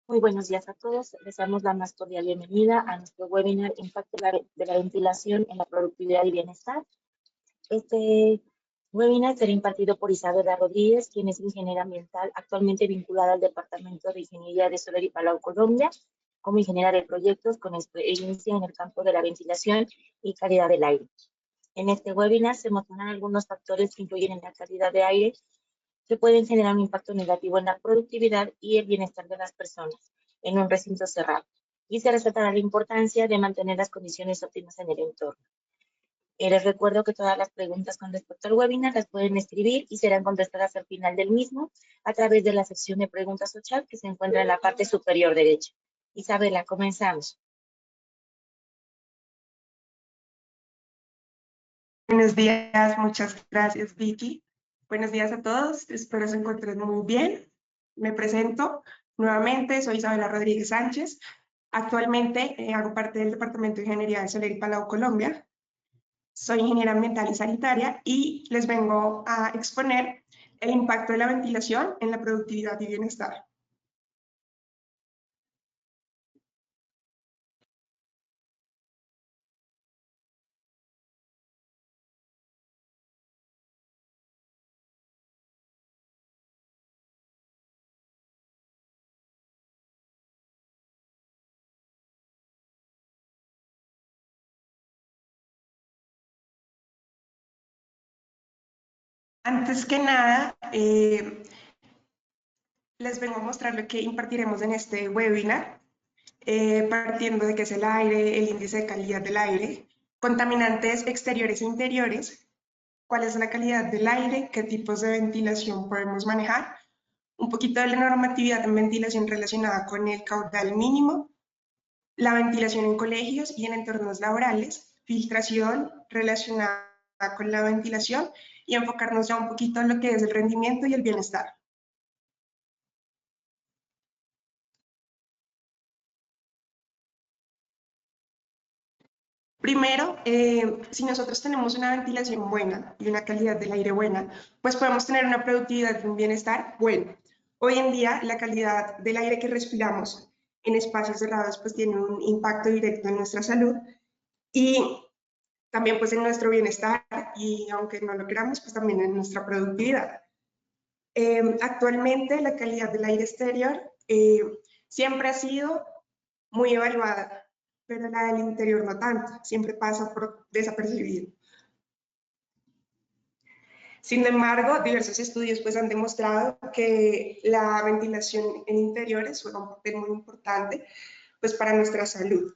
Muy buenos días a todos. Les damos la más cordial bienvenida a nuestro webinar Impacto de la ventilación en la productividad y bienestar. Este webinar será impartido por Isabela Rodríguez, quien es ingeniera ambiental, actualmente vinculada al Departamento de Ingeniería de Soler y Palau, Colombia, como ingeniera de proyectos con experiencia en el campo de la ventilación y calidad del aire. En este webinar se mostrarán algunos factores que influyen en la calidad de aire que pueden generar un impacto negativo en la productividad y el bienestar de las personas en un recinto cerrado. Y se resaltará la importancia de mantener las condiciones óptimas en el entorno. Les recuerdo que todas las preguntas con respecto al webinar las pueden escribir y serán contestadas al final del mismo a través de la sección de preguntas o chat que se encuentra en la parte superior derecha. Isabela, comenzamos. Buenos días, muchas gracias, Vicky. Buenos días a todos, espero se encuentren muy bien. Me presento nuevamente, soy Isabela Rodríguez Sánchez. Actualmente hago parte del Departamento de Ingeniería de Soler y Palau, Colombia. Soy ingeniera ambiental y sanitaria y les vengo a exponer el impacto de la ventilación en la productividad y bienestar. Antes que nada, les vengo a mostrar lo que impartiremos en este webinar, partiendo de qué es el aire, el índice de calidad del aire, contaminantes exteriores e interiores, cuál es la calidad del aire, qué tipos de ventilación podemos manejar, un poquito de la normatividad en ventilación relacionada con el caudal mínimo, la ventilación en colegios y en entornos laborales, filtración relacionada con la ventilación y enfocarnos ya un poquito en lo que es el rendimiento y el bienestar. Primero, si nosotros tenemos una ventilación buena y una calidad del aire buena, pues podemos tener una productividad y un bienestar bueno. Hoy en día, la calidad del aire que respiramos en espacios cerrados pues tiene un impacto directo en nuestra salud y también pues en nuestro bienestar y aunque no lo queramos, pues también en nuestra productividad. Actualmente, la calidad del aire exterior siempre ha sido muy evaluada, pero la del interior no tanto, siempre pasa por desapercibido. Sin embargo, diversos estudios pues, han demostrado que la ventilación en interiores juega un papel muy importante pues, para nuestra salud,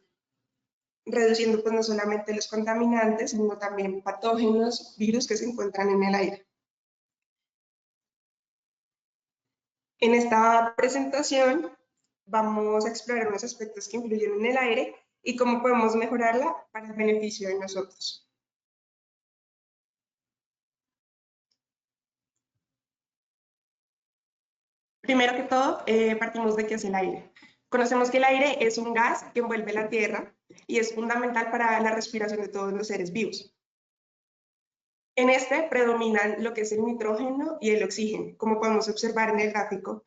reduciendo pues, no solamente los contaminantes, sino también patógenos, virus que se encuentran en el aire. En esta presentación vamos a explorar unos aspectos que influyen en el aire y cómo podemos mejorarla para el beneficio de nosotros. Primero que todo, partimos de qué es el aire. Conocemos que el aire es un gas que envuelve la Tierra y es fundamental para la respiración de todos los seres vivos. En este predominan lo que es el nitrógeno y el oxígeno. Como podemos observar en el gráfico,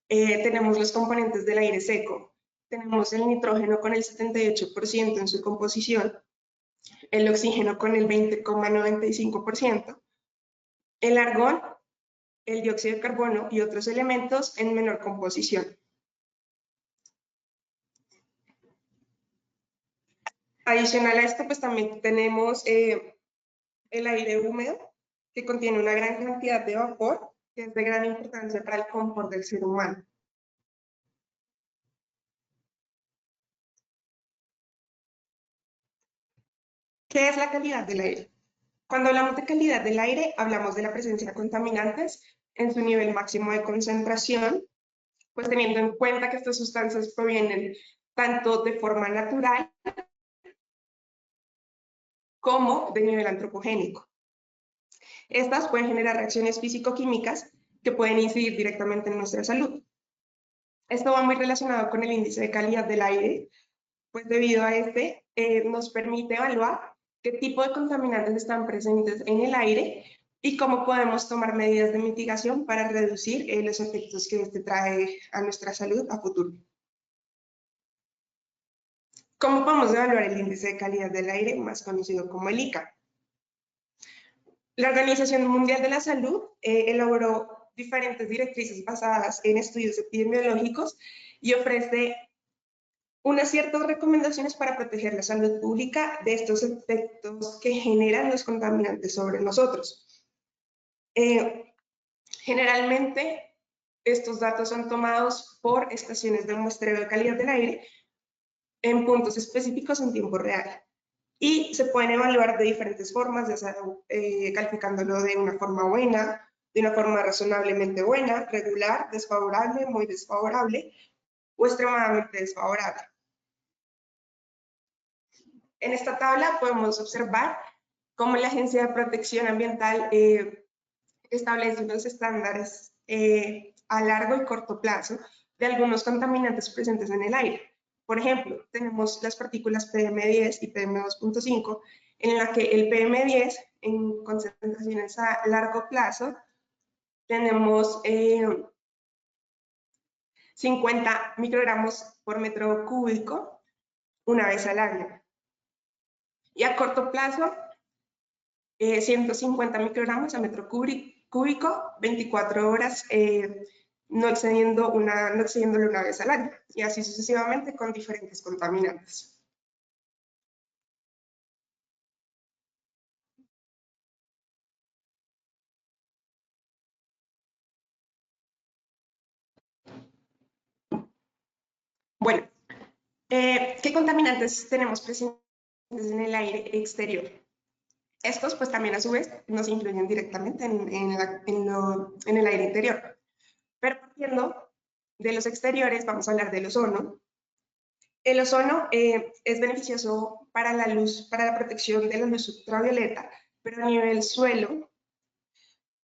tenemos los componentes del aire seco. Tenemos el nitrógeno con el 78% en su composición, el oxígeno con el 20,95%, el argón, el dióxido de carbono y otros elementos en menor composición. Adicional a esto, pues también tenemos el aire húmedo, que contiene una gran cantidad de vapor, que es de gran importancia para el confort del ser humano. ¿Qué es la calidad del aire? Cuando hablamos de calidad del aire, hablamos de la presencia de contaminantes en su nivel máximo de concentración, pues teniendo en cuenta que estas sustancias provienen tanto de forma natural como de nivel antropogénico. Estas pueden generar reacciones físico-químicas que pueden incidir directamente en nuestra salud. Esto va muy relacionado con el índice de calidad del aire, pues debido a este nos permite evaluar qué tipo de contaminantes están presentes en el aire y cómo podemos tomar medidas de mitigación para reducir los efectos que este trae a nuestra salud a futuro. ¿Cómo podemos evaluar el índice de calidad del aire, más conocido como el ICA? La Organización Mundial de la Salud elaboró diferentes directrices basadas en estudios epidemiológicos y ofrece unas ciertas recomendaciones para proteger la salud pública de estos efectos que generan los contaminantes sobre nosotros. Generalmente, estos datos son tomados por estaciones de muestreo de calidad del aire en puntos específicos en tiempo real y se pueden evaluar de diferentes formas, ya sea calificándolo de una forma buena, de una forma razonablemente buena, regular, desfavorable, muy desfavorable o extremadamente desfavorable. En esta tabla podemos observar cómo la Agencia de Protección Ambiental establece unos estándares a largo y corto plazo de algunos contaminantes presentes en el aire. Por ejemplo, tenemos las partículas PM10 y PM2.5, en la que el PM10 en concentraciones a largo plazo tenemos 50 microgramos por metro cúbico una vez al año. Y a corto plazo, 150 microgramos a metro cúbico, 24 horas, no excediéndolo una vez al año, y así sucesivamente con diferentes contaminantes. Bueno, ¿qué contaminantes tenemos presentes en el aire exterior? Estos, pues también a su vez, nos influyen directamente en el aire interior. Pero partiendo de los exteriores, vamos a hablar del ozono. El ozono es beneficioso para la luz, para la protección de la luz ultravioleta, pero a nivel suelo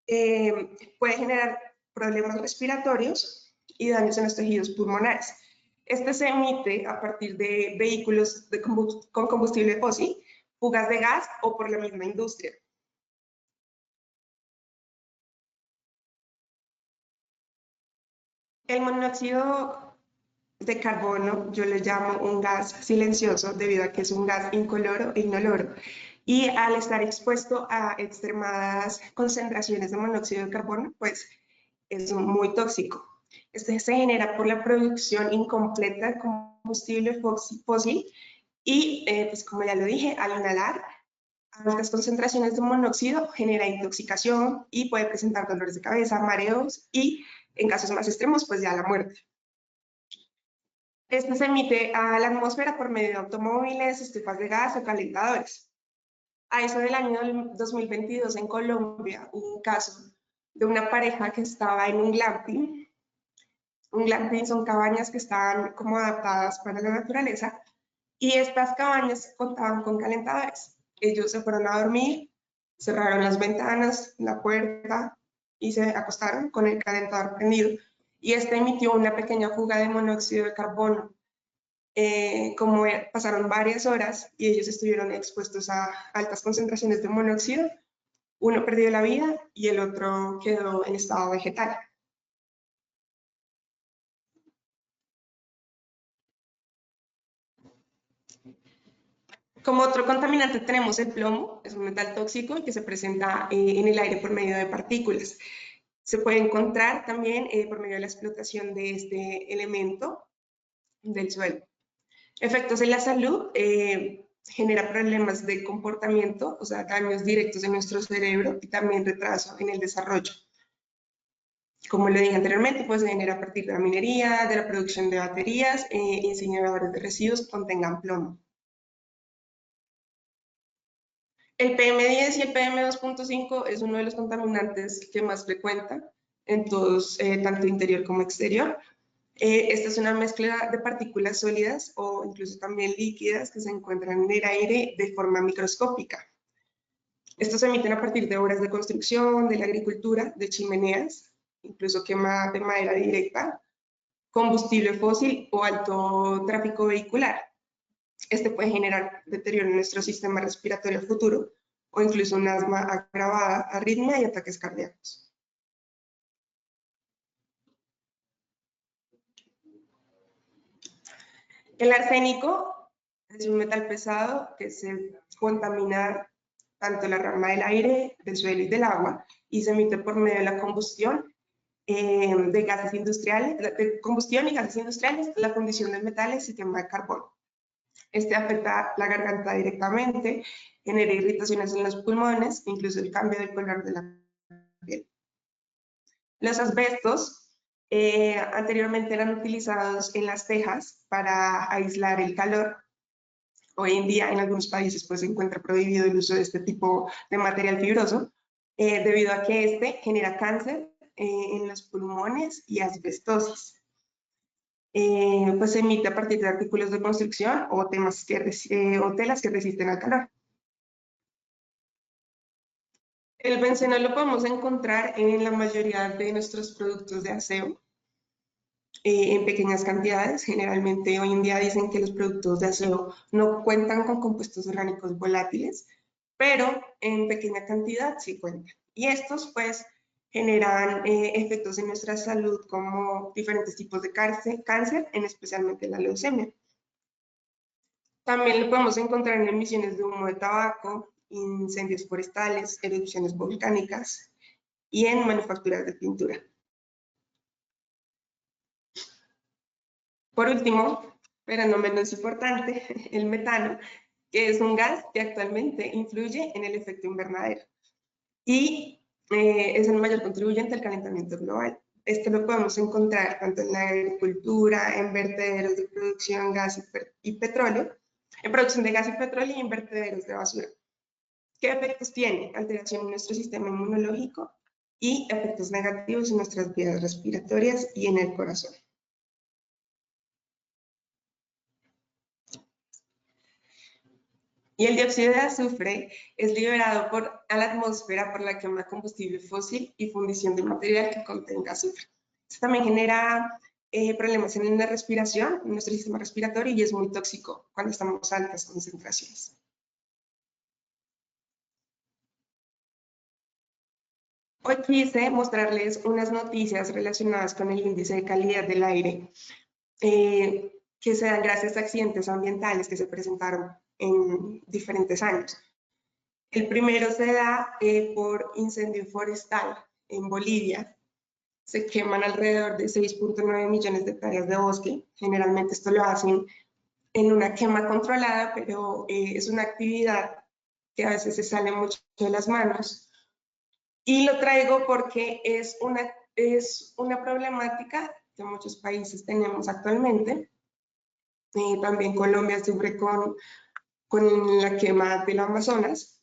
puede generar problemas respiratorios y daños en los tejidos pulmonares. Este se emite a partir de vehículos con combustible fósil, fugas de gas o por la misma industria. El monóxido de carbono yo le llamo un gas silencioso debido a que es un gas incoloro e inoloro. Y al estar expuesto a extremadas concentraciones de monóxido de carbono, pues es muy tóxico. Este se genera por la producción incompleta de combustible fósil y, pues como ya lo dije, al inhalar altas concentraciones de monóxido genera intoxicación y puede presentar dolores de cabeza, mareos y, en casos más extremos, pues ya la muerte. Este se emite a la atmósfera por medio de automóviles, estufas de gas o calentadores. A eso del año 2022 en Colombia hubo un caso de una pareja que estaba en un glamping. Un glamping son cabañas que estaban como adaptadas para la naturaleza y estas cabañas contaban con calentadores. Ellos se fueron a dormir, cerraron las ventanas, la puerta y se acostaron con el calentador prendido. Y este emitió una pequeña fuga de monóxido de carbono. Como pasaron varias horas y ellos estuvieron expuestos a altas concentraciones de monóxido, uno perdió la vida y el otro quedó en estado vegetal. Como otro contaminante tenemos el plomo, es un metal tóxico que se presenta en el aire por medio de partículas. Se puede encontrar también por medio de la explotación de este elemento del suelo. Efectos en la salud, genera problemas de comportamiento, o sea, daños directos en nuestro cerebro y también retraso en el desarrollo. Como lo dije anteriormente, pues se genera a partir de la minería, de la producción de baterías, incineradores de residuos que contengan plomo. El PM10 y el PM2.5 es uno de los contaminantes que más frecuenta en todos, tanto interior como exterior. Esta es una mezcla de partículas sólidas o incluso también líquidas que se encuentran en el aire de forma microscópica. Estos se emiten a partir de obras de construcción, de la agricultura, de chimeneas, incluso quema de madera directa, combustible fósil o alto tráfico vehicular. Este puede generar deterioro en nuestro sistema respiratorio futuro o incluso un asma agravada, arritmia y ataques cardíacos. El arsénico Es un metal pesado que se contamina tanto la rama del aire, del suelo y del agua, y se emite por medio de la combustión de gases industriales, de combustión y gases industriales, la fundición de metales y quema de carbón. Este afecta la garganta directamente, genera irritaciones en los pulmones, incluso el cambio del color de la piel. Los asbestos anteriormente eran utilizados en las tejas para aislar el calor. Hoy en día en algunos países pues, se encuentra prohibido el uso de este tipo de material fibroso debido a que este genera cáncer en los pulmones y asbestosis. Pues se emite a partir de artículos de construcción o telas que resisten al calor. El benceno lo podemos encontrar en la mayoría de nuestros productos de aseo, en pequeñas cantidades. Generalmente hoy en día dicen que los productos de aseo no cuentan con compuestos orgánicos volátiles, pero en pequeña cantidad sí cuentan. Y estos pues generan efectos en nuestra salud como diferentes tipos de cáncer, en especialmente la leucemia. También lo podemos encontrar en emisiones de humo de tabaco, incendios forestales, erupciones volcánicas y en manufacturas de pintura. Por último, pero no menos importante, el metano, que es un gas que actualmente influye en el efecto invernadero y es el mayor contribuyente al calentamiento global. Esto lo podemos encontrar tanto en la agricultura, en vertederos de producción y petróleo, en producción de gas y petróleo y en vertederos de basura. ¿Qué efectos tiene? Alteración en nuestro sistema inmunológico y efectos negativos en nuestras vías respiratorias y en el corazón. Y el dióxido de azufre es liberado a la atmósfera por la quema de combustible fósil y fundición de material que contenga azufre. Esto también genera problemas en la respiración, en nuestro sistema respiratorio, y es muy tóxico cuando estamos a altas concentraciones. Hoy quise mostrarles unas noticias relacionadas con el índice de calidad del aire que se dan gracias a accidentes ambientales que se presentaron en diferentes años. El primero se da por incendio forestal en Bolivia. Se queman alrededor de 6.9 millones de hectáreas de bosque. Generalmente esto lo hacen en una quema controlada, pero es una actividad que a veces se sale mucho de las manos. Y lo traigo porque es una problemática que muchos países tenemos actualmente. También Colombia sufre con la quema del Amazonas.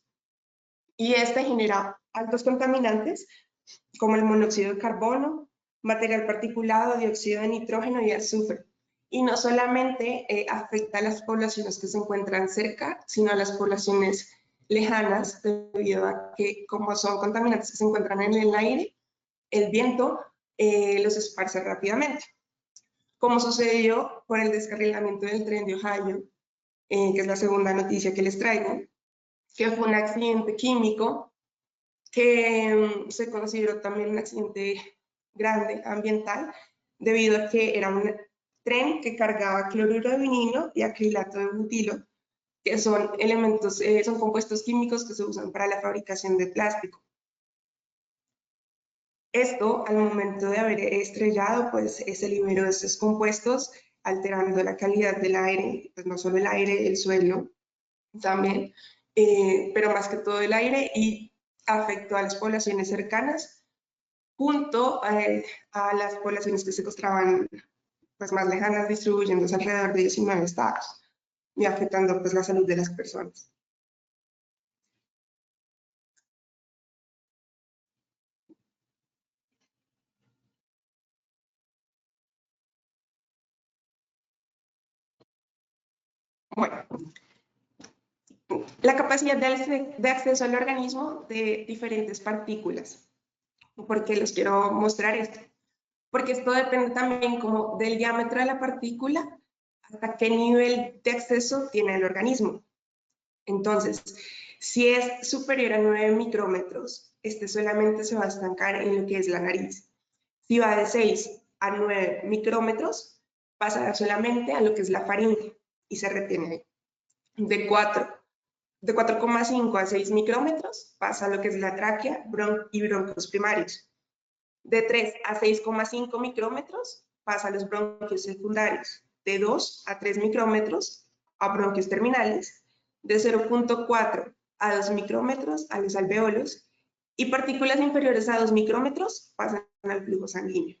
Y este genera altos contaminantes como el monóxido de carbono, material particulado, dióxido de nitrógeno y azufre. Y no solamente afecta a las poblaciones que se encuentran cerca, sino a las poblaciones lejanas, debido a que como son contaminantes que se encuentran en el aire, el viento los esparce rápidamente. Como sucedió por el descarrilamiento del tren de Ohio, que es la segunda noticia que les traigo, que fue un accidente químico que se consideró también un accidente grande ambiental debido a que era un tren que cargaba cloruro de vinilo y acrilato de butilo, que son elementos, son compuestos químicos que se usan para la fabricación de plástico. Esto, al momento de haber estrellado, pues se liberó de estos compuestos, alterando la calidad del aire, pues no solo el aire, el suelo también, pero más que todo el aire, y afectó a las poblaciones cercanas, junto a las poblaciones que se encontraban pues, más lejanas, distribuyéndose alrededor de 19 estados y afectando pues, la salud de las personas. Bueno, la capacidad de acceso al organismo de diferentes partículas. ¿Por qué los quiero mostrar esto? Porque esto depende también como del diámetro de la partícula hasta qué nivel de acceso tiene el organismo. Entonces, si es superior a 9 micrómetros, este solamente se va a estancar en lo que es la nariz. Si va de 6 a 9 micrómetros, pasará solamente a lo que es la faringe y se retiene ahí. De 4,5 a 6 micrómetros pasa lo que es la tráquea y bronquios primarios. De 3 a 6,5 micrómetros pasa a los bronquios secundarios. De 2 a 3 micrómetros a bronquios terminales. De 0,4 a 2 micrómetros a los alveolos. Y partículas inferiores a 2 micrómetros pasan al flujo sanguíneo.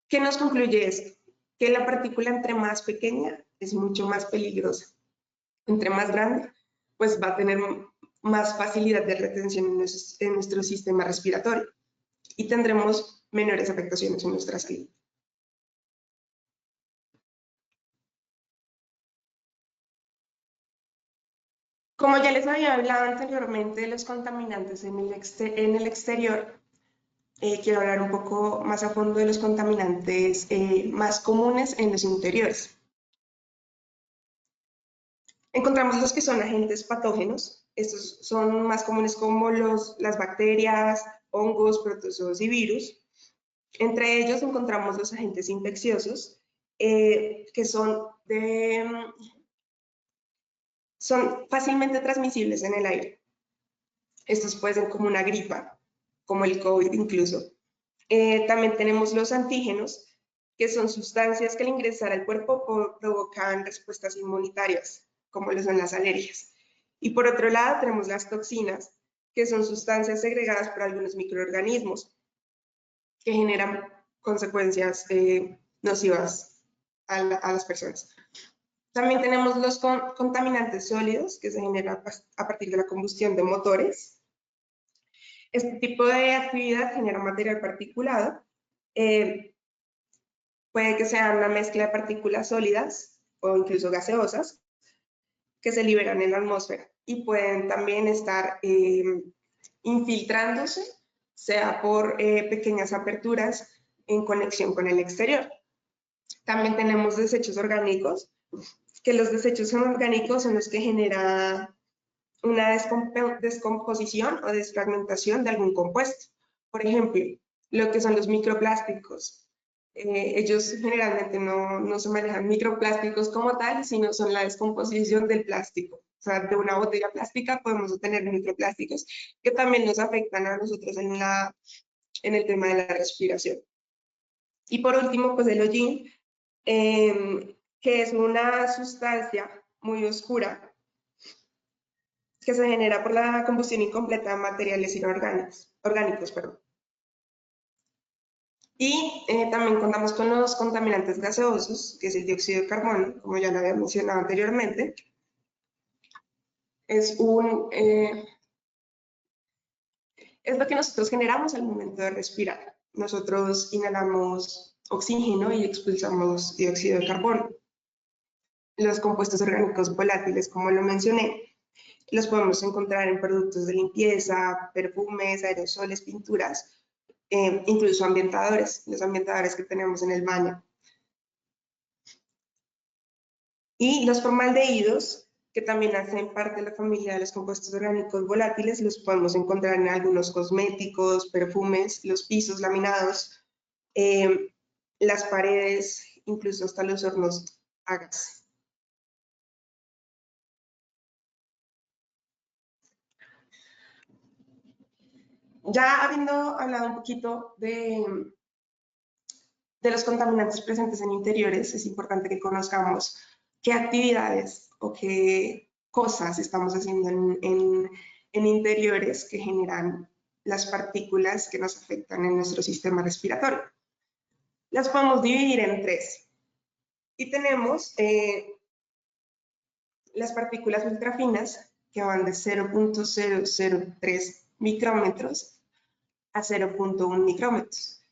¿Qué nos concluye esto? Que la partícula entre más pequeña es mucho más peligrosa. Entre más grande, pues va a tener más facilidad de retención en nuestro sistema respiratorio y tendremos menores afectaciones en nuestra salud. Como ya les había hablado anteriormente de los contaminantes en el exterior, quiero hablar un poco más a fondo de los contaminantes más comunes en los interiores. Encontramos los que son agentes patógenos. Estos son más comunes como las bacterias, hongos, protozoos y virus. Entre ellos encontramos los agentes infecciosos, que son fácilmente transmisibles en el aire. Estos pueden ser como una gripa, como el COVID incluso. También tenemos los antígenos, que son sustancias que al ingresar al cuerpo provocan respuestas inmunitarias, como lo son las alergias. Y por otro lado tenemos las toxinas, que son sustancias segregadas por algunos microorganismos que generan consecuencias nocivas a las personas. También tenemos los contaminantes sólidos, que se generan a partir de la combustión de motores. Este tipo de actividad genera material particulado. Puede que sea una mezcla de partículas sólidas o incluso gaseosas que se liberan en la atmósfera y pueden también estar infiltrándose, sea por pequeñas aperturas en conexión con el exterior. También tenemos desechos orgánicos, que los desechos orgánicos son los que generan una descomposición o desfragmentación de algún compuesto. Por ejemplo, lo que son los microplásticos. Ellos generalmente no se manejan microplásticos como tal, sino son la descomposición del plástico. O sea, de una botella plástica podemos obtener microplásticos que también nos afectan a nosotros en el tema de la respiración. Y por último, pues el hollín, que es una sustancia muy oscura que se genera por la combustión incompleta de materiales orgánicos. Y también contamos con los contaminantes gaseosos, que es el dióxido de carbono, como ya lo había mencionado anteriormente. Es lo que nosotros generamos al momento de respirar. Nosotros inhalamos oxígeno y expulsamos dióxido de carbono. Los compuestos orgánicos volátiles, como lo mencioné, los podemos encontrar en productos de limpieza, perfumes, aerosoles, pinturas, incluso ambientadores, los ambientadores que tenemos en el baño. Y los formaldehídos, que también hacen parte de la familia de los compuestos orgánicos volátiles, los podemos encontrar en algunos cosméticos, perfumes, los pisos laminados, las paredes, incluso hasta los hornos a gas. Ya habiendo hablado un poquito de los contaminantes presentes en interiores, es importante que conozcamos qué actividades o qué cosas estamos haciendo en interiores que generan las partículas que nos afectan en nuestro sistema respiratorio. Las podemos dividir en tres. Y tenemos las partículas ultrafinas, que van de 0.003 micrómetros a 0.1 micrómetros.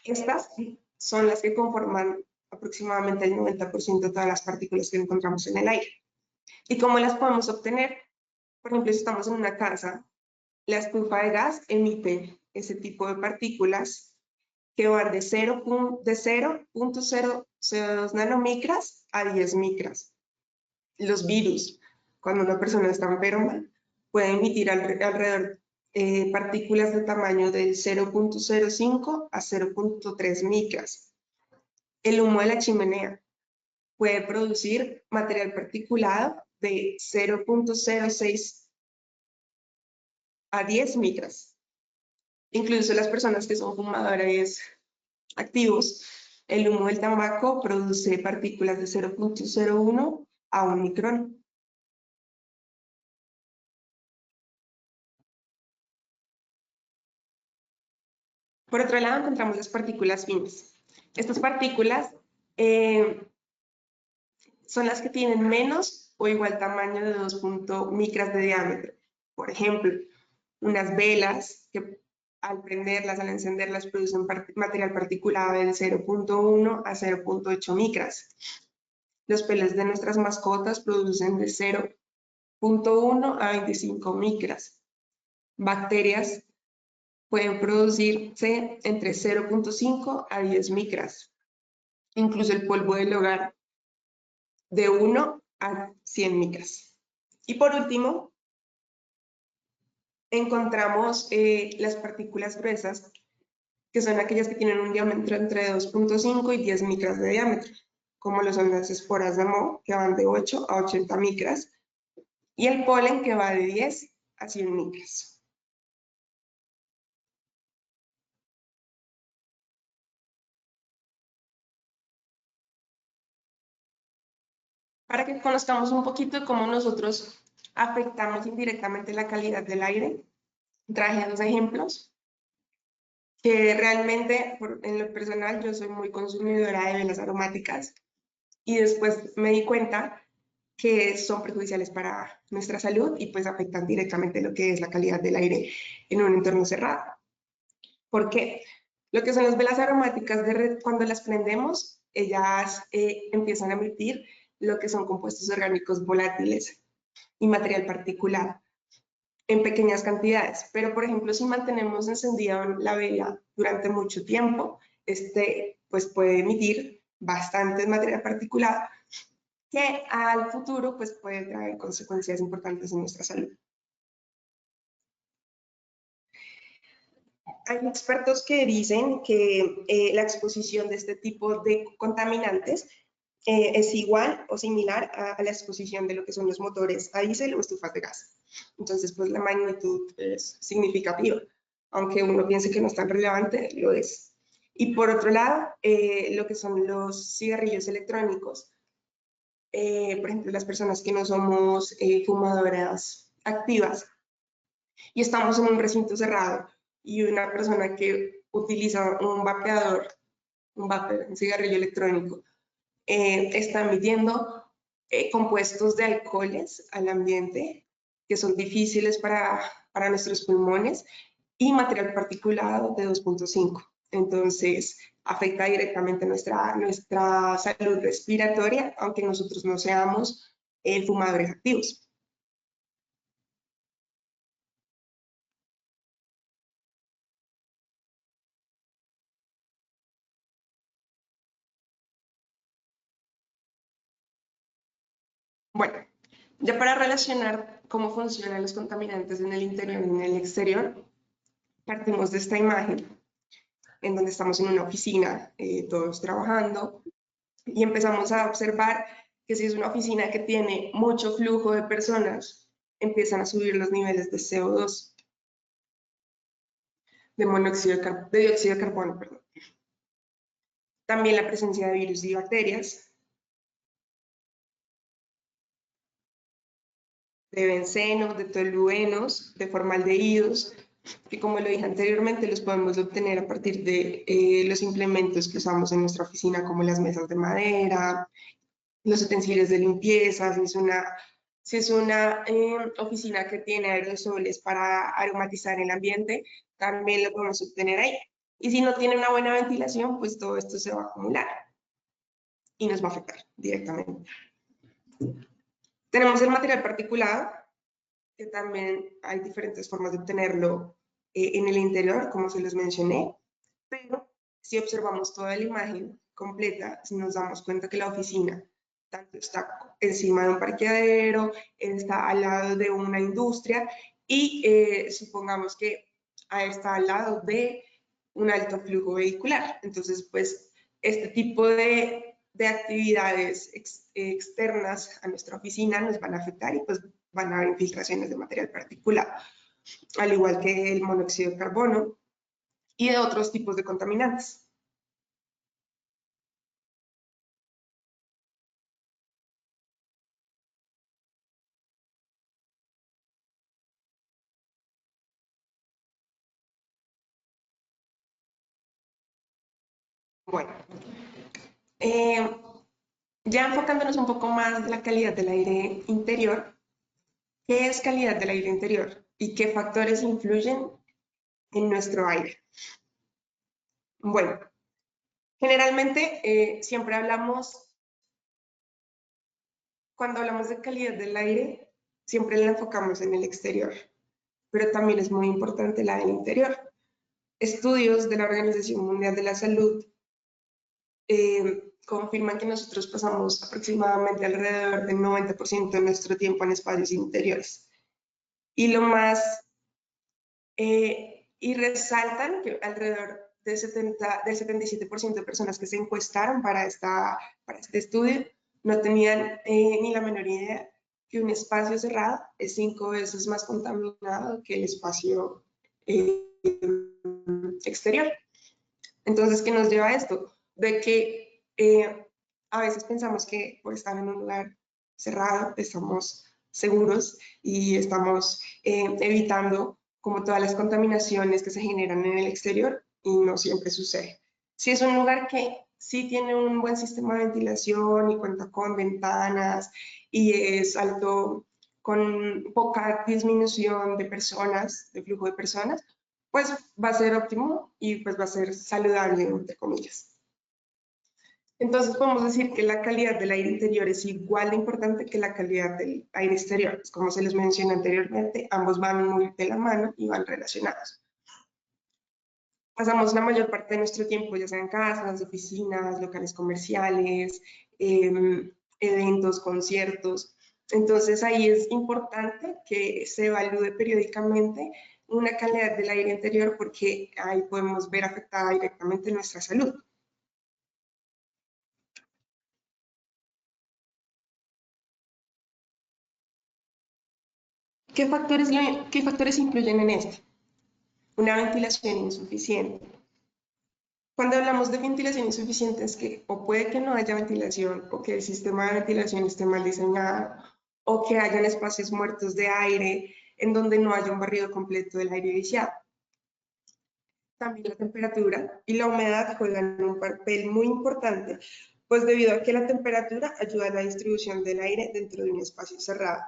Estas son las que conforman aproximadamente el 90% de todas las partículas que encontramos en el aire. ¿Y cómo las podemos obtener? Por ejemplo, si estamos en una casa, la estufa de gas emite ese tipo de partículas que van de 0.002 nanomicras a 10 micras. Los virus, cuando una persona está enferma, puede emitir alrededor partículas de tamaño del 0.05 a 0.3 micras. El humo de la chimenea puede producir material particulado de 0.06 a 10 micras. Incluso las personas que son fumadores activos, el humo del tabaco produce partículas de 0.01 a 1 micrón. Por otro lado, encontramos las partículas finas. Estas partículas son las que tienen menos o igual tamaño de 2 micras de diámetro. Por ejemplo, unas velas que al prenderlas, al encenderlas, producen material particulado de 0.1 a 0.8 micras. Los pelos de nuestras mascotas producen de 0.1 a 25 micras. Bacterias pueden producirse entre 0.5 a 10 micras. Incluso el polvo del hogar de 1 a 100 micras. Y por último, encontramos las partículas gruesas, que son aquellas que tienen un diámetro entre 2.5 y 10 micras de diámetro, como lo son las esporas de moho, que van de 8 a 80 micras, y el polen, que va de 10 a 100 micras. Para que conozcamos un poquito de cómo nosotros afectamos indirectamente la calidad del aire, traje dos ejemplos, que realmente en lo personal yo soy muy consumidora de velas aromáticas y después me di cuenta que son perjudiciales para nuestra salud y pues afectan directamente lo que es la calidad del aire en un entorno cerrado. ¿Por qué? Lo que son las velas aromáticas, cuando las prendemos, ellas empiezan a emitir lo que son compuestos orgánicos volátiles y material particulado en pequeñas cantidades. Pero, por ejemplo, si mantenemos encendida la vela durante mucho tiempo, pues puede emitir bastante material particulado que al futuro pues puede traer consecuencias importantes en nuestra salud. Hay expertos que dicen que la exposición de este tipo de contaminantes es igual o similar a la exposición de lo que son los motores a diésel o estufas de gas. Entonces, pues la magnitud es significativa, aunque uno piense que no es tan relevante, lo es. Y por otro lado, lo que son los cigarrillos electrónicos, por ejemplo, las personas que no somos fumadoras activas y estamos en un recinto cerrado y una persona que utiliza un vapeador, un cigarrillo electrónico, está emitiendo compuestos de alcoholes al ambiente que son difíciles para nuestros pulmones y material particulado de 2.5. Entonces, afecta directamente nuestra salud respiratoria, aunque nosotros no seamos fumadores activos. Bueno, ya para relacionar cómo funcionan los contaminantes en el interior y en el exterior, partimos de esta imagen en donde estamos en una oficina, todos trabajando, y empezamos a observar que si es una oficina que tiene mucho flujo de personas, empiezan a subir los niveles de CO2, de dióxido de carbono, perdón. También la presencia de virus y bacterias, de bencenos, de toluenos, de formaldehídos, que como lo dije anteriormente, los podemos obtener a partir de los implementos que usamos en nuestra oficina, como las mesas de madera, los utensilios de limpieza, si es una oficina que tiene aerosoles para aromatizar el ambiente, también lo podemos obtener ahí. Y si no tiene una buena ventilación, pues todo esto se va a acumular y nos va a afectar directamente. Tenemos el material particulado, que también hay diferentes formas de obtenerlo en el interior, como se los mencioné, pero si observamos toda la imagen completa, nos damos cuenta que la oficina tanto está encima de un parqueadero, está al lado de una industria y supongamos que está al lado de un alto flujo vehicular. Entonces, pues, este tipo de de actividades externas a nuestra oficina nos van a afectar y pues van a haber infiltraciones de material particulado, al igual que el monóxido de carbono y de otros tipos de contaminantes. Bueno, ya enfocándonos un poco más en la calidad del aire interior, ¿qué es calidad del aire interior y qué factores influyen en nuestro aire? Bueno, generalmente siempre cuando hablamos de calidad del aire, siempre la enfocamos en el exterior, pero también es muy importante la del interior. Estudios de la Organización Mundial de la Salud confirman que nosotros pasamos aproximadamente alrededor del 90% de nuestro tiempo en espacios interiores. Y y resaltan que alrededor del 77% de personas que se encuestaron para este estudio no tenían ni la menor idea que un espacio cerrado es 5 veces más contaminado que el espacio exterior. Entonces, ¿qué nos lleva a esto? De que a veces pensamos que por estar en un lugar cerrado estamos seguros y estamos evitando como todas las contaminaciones que se generan en el exterior y no siempre sucede. Si es un lugar que sí tiene un buen sistema de ventilación y cuenta con ventanas y es alto con poca disminución de personas, de flujo de personas, pues va a ser óptimo y pues va a ser saludable, entre comillas. Entonces podemos decir que la calidad del aire interior es igual de importante que la calidad del aire exterior. Como se les mencionó anteriormente, ambos van muy de la mano y van relacionados. Pasamos la mayor parte de nuestro tiempo, ya sea en casas, oficinas, locales comerciales, eventos, conciertos. Entonces ahí es importante que se evalúe periódicamente una calidad del aire interior porque ahí podemos ver afectada directamente nuestra salud. ¿Qué factores influyen en esto? Una ventilación insuficiente. Cuando hablamos de ventilación insuficiente es que o puede que no haya ventilación o que el sistema de ventilación esté mal diseñado o que hayan espacios muertos de aire en donde no haya un barrido completo del aire viciado. También la temperatura y la humedad juegan un papel muy importante, pues debido a que la temperatura ayuda a la distribución del aire dentro de un espacio cerrado,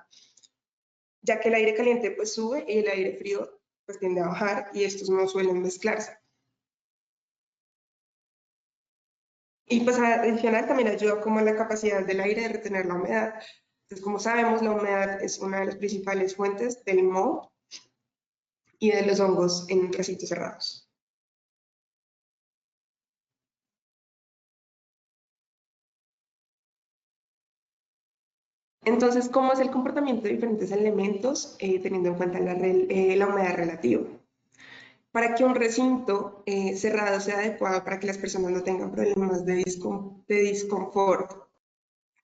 ya que el aire caliente pues sube y el aire frío pues tiende a bajar y estos no suelen mezclarse. Y pues adicional también ayuda como la capacidad del aire de retener la humedad. Entonces, como sabemos, la humedad es una de las principales fuentes del moho y de los hongos en recintos cerrados. Entonces, ¿cómo es el comportamiento de diferentes elementos teniendo en cuenta la humedad relativa? Para que un recinto cerrado sea adecuado para que las personas no tengan problemas de disconfort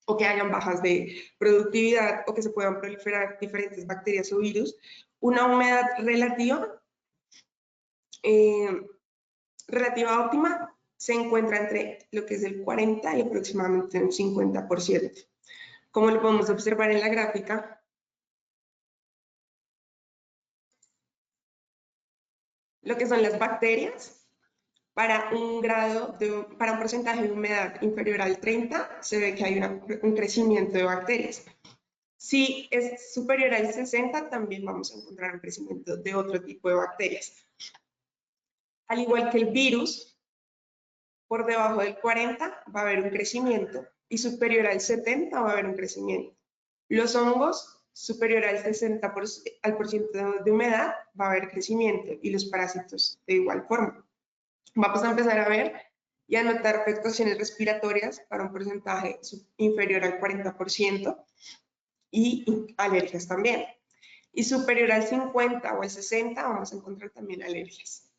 o que hayan bajas de productividad o que se puedan proliferar diferentes bacterias o virus, una humedad relativa óptima se encuentra entre lo que es el 40 y aproximadamente un 50%. Como lo podemos observar en la gráfica, lo que son las bacterias, para un porcentaje de humedad inferior al 30, se ve que hay un crecimiento de bacterias. Si es superior al 60, también vamos a encontrar un crecimiento de otro tipo de bacterias. Al igual que el virus, por debajo del 40 va a haber un crecimiento y superior al 70 va a haber un crecimiento. Los hongos, superior al 60% de humedad, va a haber crecimiento y los parásitos de igual forma. Vamos a empezar a ver y a notar afectaciones respiratorias para un porcentaje inferior al 40% y alergias también. Y superior al 50 o al 60 vamos a encontrar también alergias.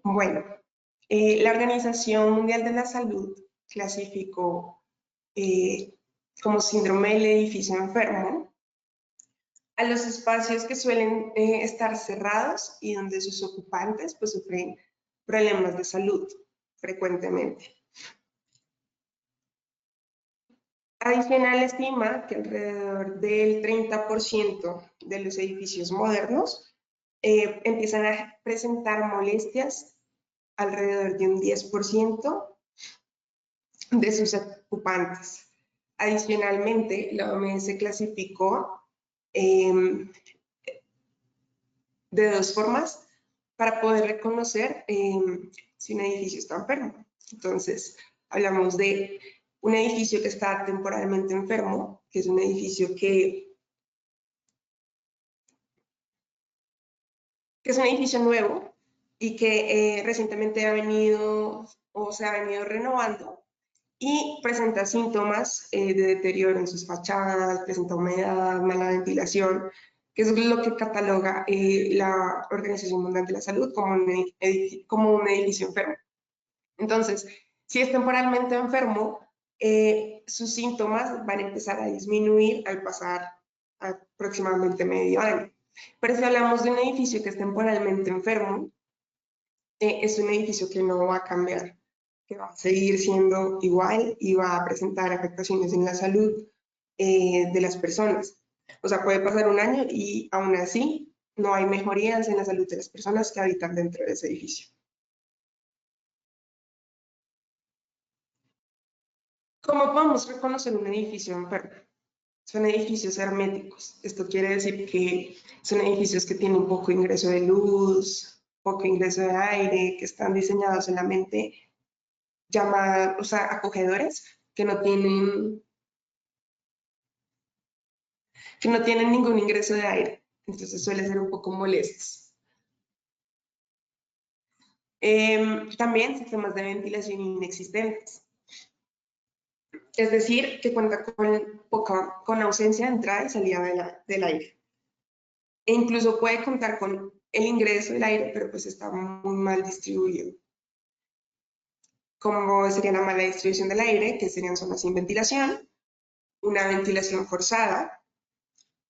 Bueno, la Organización Mundial de la Salud clasificó como síndrome del edificio enfermo a los espacios que suelen estar cerrados y donde sus ocupantes pues sufren problemas de salud frecuentemente. Adicional, estima que alrededor del 30% de los edificios modernos empiezan a presentar molestias alrededor de un 10% de sus ocupantes. Adicionalmente, la OMS clasificó de dos formas para poder reconocer si un edificio está enfermo. Entonces, hablamos de un edificio que está temporalmente enfermo, que es un edificio que es un edificio nuevo y que recientemente ha venido o se ha venido renovando y presenta síntomas de deterioro en sus fachadas, presenta humedad, mala ventilación, que es lo que cataloga la Organización Mundial de la Salud como un edificio enfermo. Entonces, si es temporalmente enfermo, sus síntomas van a empezar a disminuir al pasar aproximadamente medio año. Pero si hablamos de un edificio que es temporalmente enfermo, es un edificio que no va a cambiar, que va a seguir siendo igual y va a presentar afectaciones en la salud de las personas. O sea, puede pasar un año y aún así no hay mejorías en la salud de las personas que habitan dentro de ese edificio. ¿Cómo podemos reconocer un edificio enfermo? Son edificios herméticos. Esto quiere decir que son edificios que tienen poco ingreso de luz, poco ingreso de aire, que están diseñados solamente acogedores, que no tienen ningún ingreso de aire. Entonces suele ser un poco molestos. También sistemas de ventilación inexistentes. Es decir, que cuenta con ausencia de entrada y salida del aire. E incluso puede contar con el ingreso del aire, pero pues está muy mal distribuido. Como sería la mala distribución del aire, que serían zonas sin ventilación, una ventilación forzada,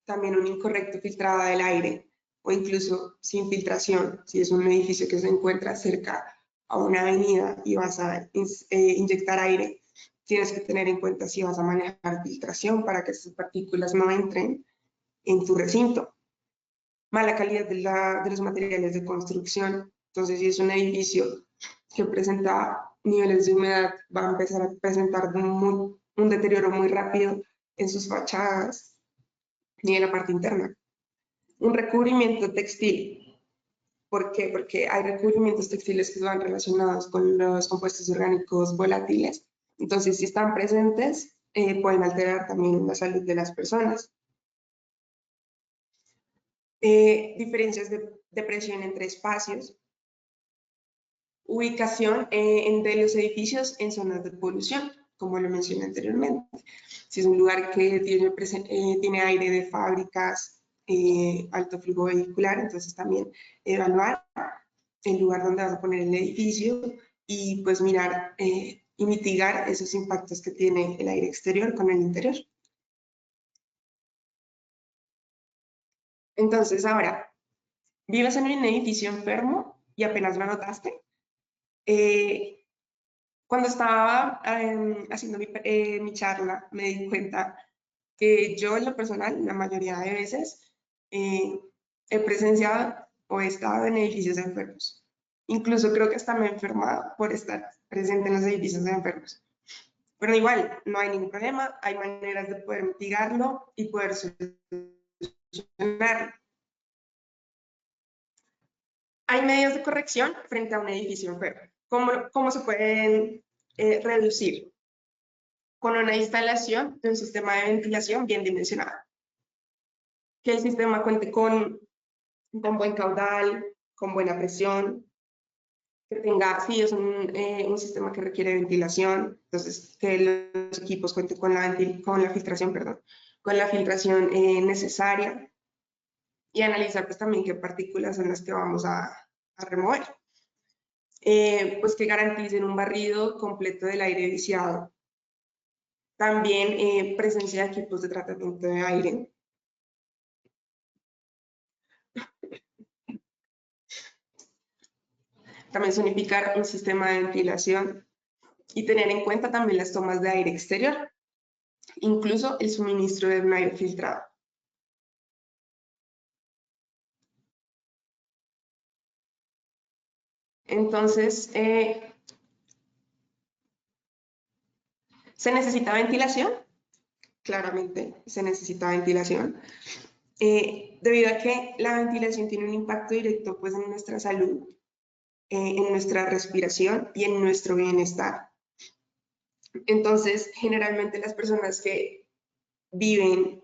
también un incorrecto filtrado del aire, o incluso sin filtración, si es un edificio que se encuentra cerca a una avenida y vas a inyectar aire, tienes que tener en cuenta si vas a manejar filtración para que esas partículas no entren en tu recinto. Mala calidad de los materiales de construcción. Entonces, si es un edificio que presenta niveles de humedad, va a empezar a presentar un deterioro muy rápido en sus fachadas ni en la parte interna. Un recubrimiento textil. ¿Por qué? Porque hay recubrimientos textiles que van relacionados con los compuestos orgánicos volátiles. Entonces, si están presentes, pueden alterar también la salud de las personas. Diferencias de presión entre espacios. Ubicación de los edificios en zonas de polución, como lo mencioné anteriormente. Si es un lugar que tiene aire de fábricas, alto flujo vehicular, entonces también evaluar el lugar donde vas a poner el edificio y pues mirar y mitigar esos impactos que tiene el aire exterior con el interior. Entonces ahora, ¿vives en un edificio enfermo y apenas lo notaste? Cuando estaba haciendo mi charla, me di cuenta que yo en lo personal, la mayoría de veces, he presenciado o he estado en edificios enfermos. Incluso creo que hasta me he enfermado por estar presente en los edificios enfermos. Pero igual, no hay ningún problema, hay maneras de poder mitigarlo y poder solucionarlo. Hay medios de corrección frente a un edificio enfermo. ¿Cómo se pueden reducir? Con una instalación de un sistema de ventilación bien dimensionado. Que el sistema cuente con buen caudal, con buena presión, que tenga, sí, es un sistema que requiere ventilación, entonces que los equipos cuenten con la filtración, perdón, con la filtración necesaria y analizar pues también qué partículas son las que vamos a remover. Pues que garanticen un barrido completo del aire viciado. También presencia de equipos de tratamiento de aire. También zonificar un sistema de ventilación y tener en cuenta también las tomas de aire exterior, incluso el suministro de un aire filtrado. Entonces, ¿se necesita ventilación? Claramente se necesita ventilación, debido a que la ventilación tiene un impacto directo pues, en nuestra salud, en nuestra respiración y en nuestro bienestar. Entonces, generalmente las personas que viven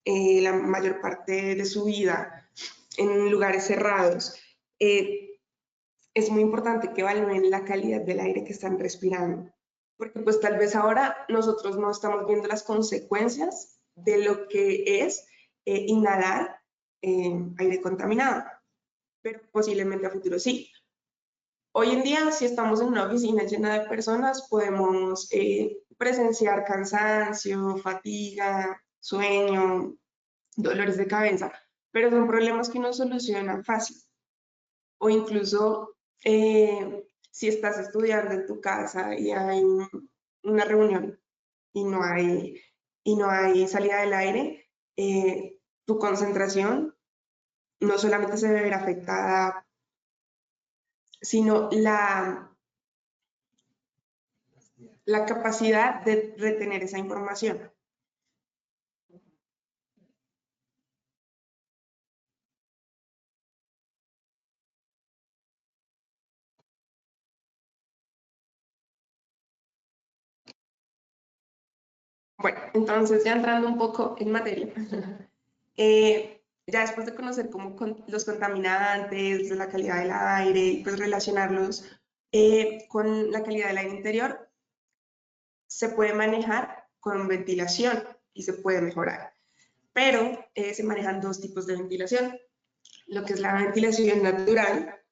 la mayor parte de su vida en lugares cerrados, es muy importante que evalúen la calidad del aire que están respirando, porque pues tal vez ahora nosotros no estamos viendo las consecuencias de lo que es inhalar aire contaminado, pero posiblemente a futuro sí. Hoy en día, si estamos en una oficina llena de personas, podemos presenciar cansancio, fatiga, sueño, dolores de cabeza, pero son problemas que no solucionan fácil. O incluso si estás estudiando en tu casa y hay una reunión y no hay salida del aire, tu concentración no solamente se ve ver afectada, sino la capacidad de retener esa información. Bueno, entonces ya entrando un poco en materia, ya después de conocer cómo los contaminantes, la calidad del aire, y pues relacionarlos con la calidad del aire interior, se puede manejar con ventilación y se puede mejorar. Pero se manejan dos tipos de ventilación, lo que es la ventilación natural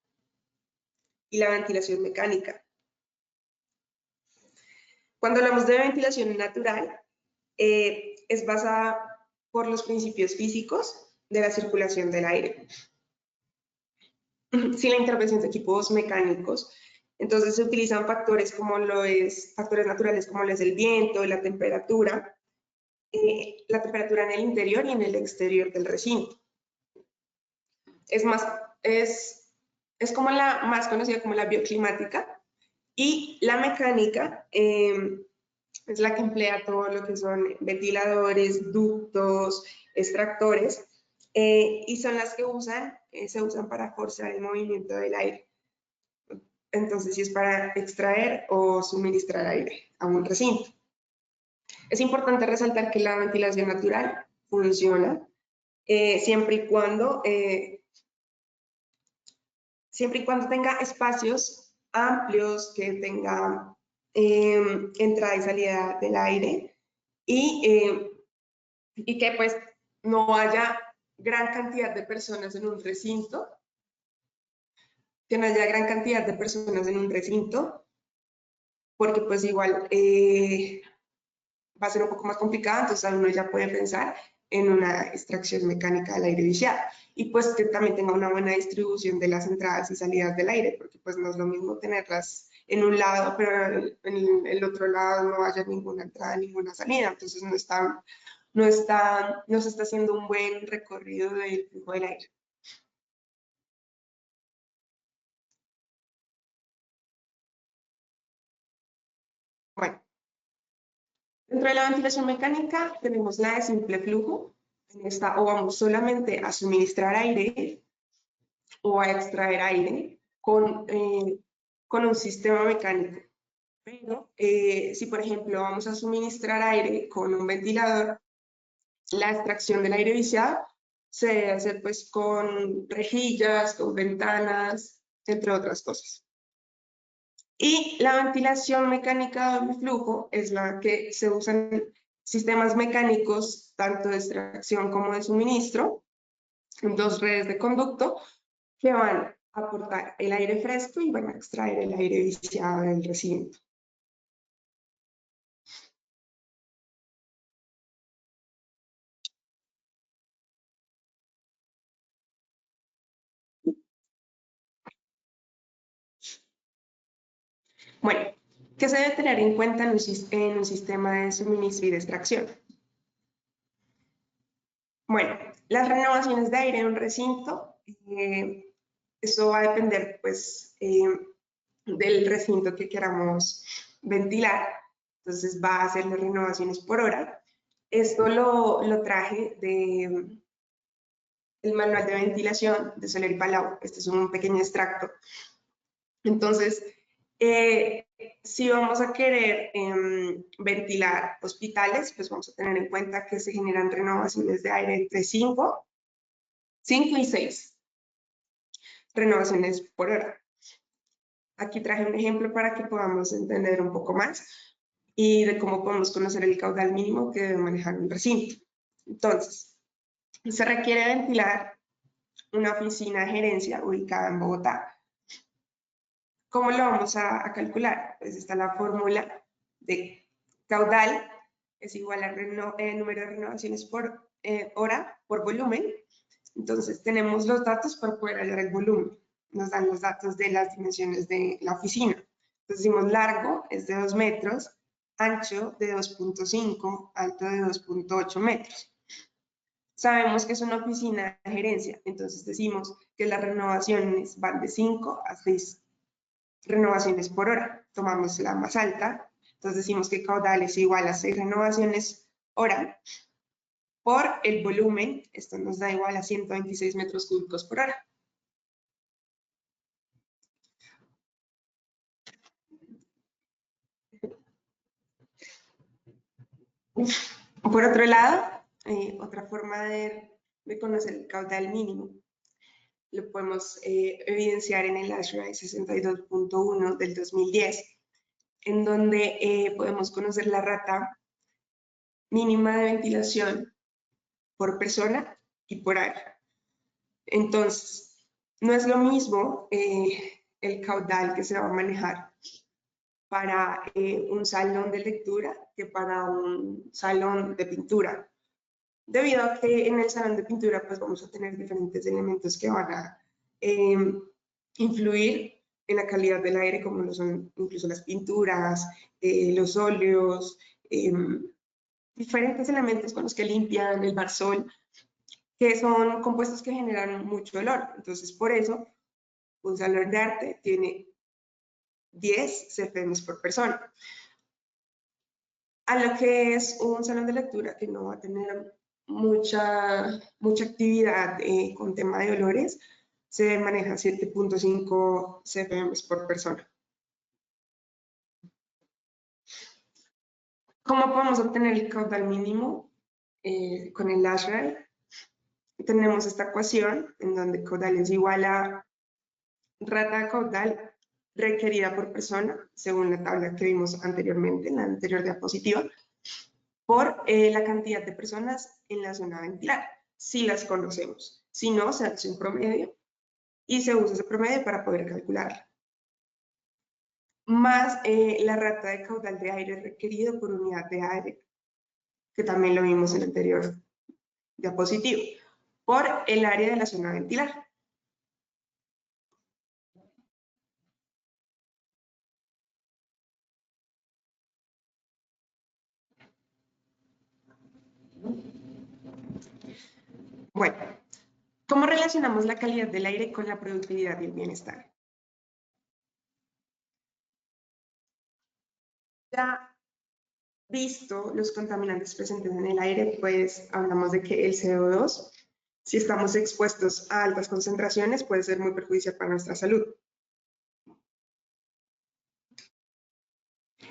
y la ventilación mecánica. Cuando hablamos de ventilación natural, es basada por los principios físicos de la circulación del aire, sin la intervención de equipos mecánicos. Entonces se utilizan factores factores naturales como lo es el viento, la temperatura en el interior y en el exterior del recinto. Es como la más conocida como la bioclimática, y la mecánica es la que emplea todo lo que son ventiladores, ductos, extractores, y son las que se usan para forzar el movimiento del aire. Entonces, si es para extraer o suministrar aire a un recinto. Es importante resaltar que la ventilación natural funciona siempre y cuando tenga espacios amplios, que tenga entrada y salida del aire y que pues no haya gran cantidad de personas en un recinto, porque pues igual va a ser un poco más complicado, entonces uno ya puede pensar en una extracción mecánica del aire viciado. Y pues que también tenga una buena distribución de las entradas y salidas del aire, porque pues no es lo mismo tenerlas en un lado, pero en el otro lado no haya ninguna entrada, ninguna salida. Entonces no se está haciendo un buen recorrido del flujo del aire. Bueno, dentro de la ventilación mecánica tenemos la de simple flujo. En esta o vamos solamente a suministrar aire o a extraer aire con un sistema mecánico. Pero si, por ejemplo, vamos a suministrar aire con un ventilador, la extracción del aire viciado se debe hacer pues con rejillas, con ventanas, entre otras cosas. Y la ventilación mecánica de doble flujo es la que se usa sistemas mecánicos, tanto de extracción como de suministro, dos redes de conducto que van a aportar el aire fresco y van a extraer el aire viciado del recinto. Bueno, ¿qué se debe tener en cuenta en un sistema de suministro y de extracción? Bueno, las renovaciones de aire en un recinto, eso va a depender pues del recinto que queramos ventilar. Entonces va a hacer las renovaciones por hora. Esto lo traje del manual de ventilación de Soler y Palau. Este es un pequeño extracto. Entonces, si vamos a querer ventilar hospitales, pues vamos a tener en cuenta que se generan renovaciones de aire entre 5 y 6 renovaciones por hora. Aquí traje un ejemplo para que podamos entender un poco más y de cómo podemos conocer el caudal mínimo que debe manejar un recinto. Entonces, se requiere ventilar una oficina de gerencia ubicada en Bogotá. ¿Cómo lo vamos a calcular? Pues está la fórmula de caudal es igual al número de renovaciones por hora por volumen. Entonces tenemos los datos para poder hallar el volumen. Nos dan los datos de las dimensiones de la oficina. Entonces decimos largo es de 2 metros, ancho de 2.5, alto de 2.8 metros. Sabemos que es una oficina de gerencia, entonces decimos que las renovaciones van de 5 a 6 renovaciones por hora. Tomamos la más alta, entonces decimos que caudal es igual a 6 renovaciones hora por el volumen, esto nos da igual a 126 metros cúbicos por hora. Por otro lado, otra forma de conocer el caudal mínimo lo podemos evidenciar en el ASHRAE 62.1 del 2010, en donde podemos conocer la rata mínima de ventilación por persona y por área. Entonces, no es lo mismo el caudal que se va a manejar para un salón de lectura que para un salón de pintura, debido a que en el salón de pintura pues vamos a tener diferentes elementos que van a influir en la calidad del aire, como lo son incluso las pinturas, los óleos, diferentes elementos con los que limpian, el barsol, que son compuestos que generan mucho olor. Entonces, por eso, un salón de arte tiene 10 CFM por persona. A lo que es un salón de lectura que no va a tener mucha actividad con tema de olores, se maneja 7.5 CFM por persona. ¿Cómo podemos obtener el caudal mínimo? Con el ASHRAE tenemos esta ecuación en donde caudal es igual a rata de caudal requerida por persona, según la tabla que vimos anteriormente en la anterior diapositiva, por la cantidad de personas en la zona ventilar, si las conocemos. Si no, se hace un promedio y se usa ese promedio para poder calcularla. Más la rata de caudal de aire requerido por unidad de aire, que también lo vimos en la anterior diapositiva, por el área de la zona ventilar. Bueno, ¿cómo relacionamos la calidad del aire con la productividad y el bienestar? Ya visto los contaminantes presentes en el aire, pues hablamos de que el CO2, si estamos expuestos a altas concentraciones, puede ser muy perjudicial para nuestra salud.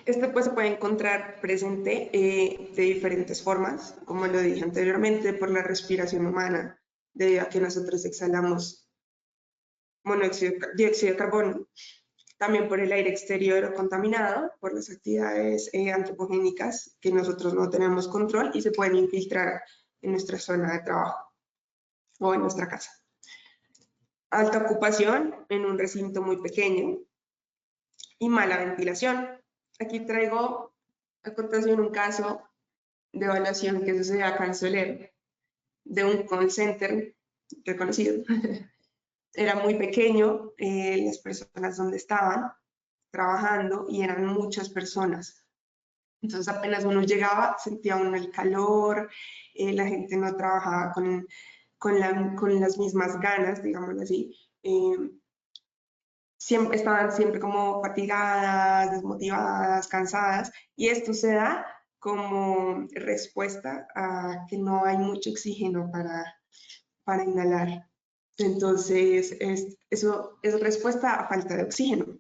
Este pues se puede encontrar presente de diferentes formas, como lo dije anteriormente, por la respiración humana, debido a que nosotros exhalamos dióxido de carbono. también por el aire exterior contaminado, por las actividades antropogénicas que nosotros no tenemos control y se pueden infiltrar en nuestra zona de trabajo o en nuestra casa. Alta ocupación en un recinto muy pequeño y mala ventilación. Aquí traigo a continuación un caso de evaluación que sucedió acá en Soler, de un call center reconocido. Era muy pequeño, las personas donde estaban trabajando y eran muchas personas. Entonces apenas uno llegaba, sentía uno el calor, la gente no trabajaba con las mismas ganas, digámoslo así. Estaban siempre como fatigadas, desmotivadas, cansadas, y esto se da como respuesta a que no hay mucho oxígeno para inhalar. Entonces, eso es respuesta a falta de oxígeno.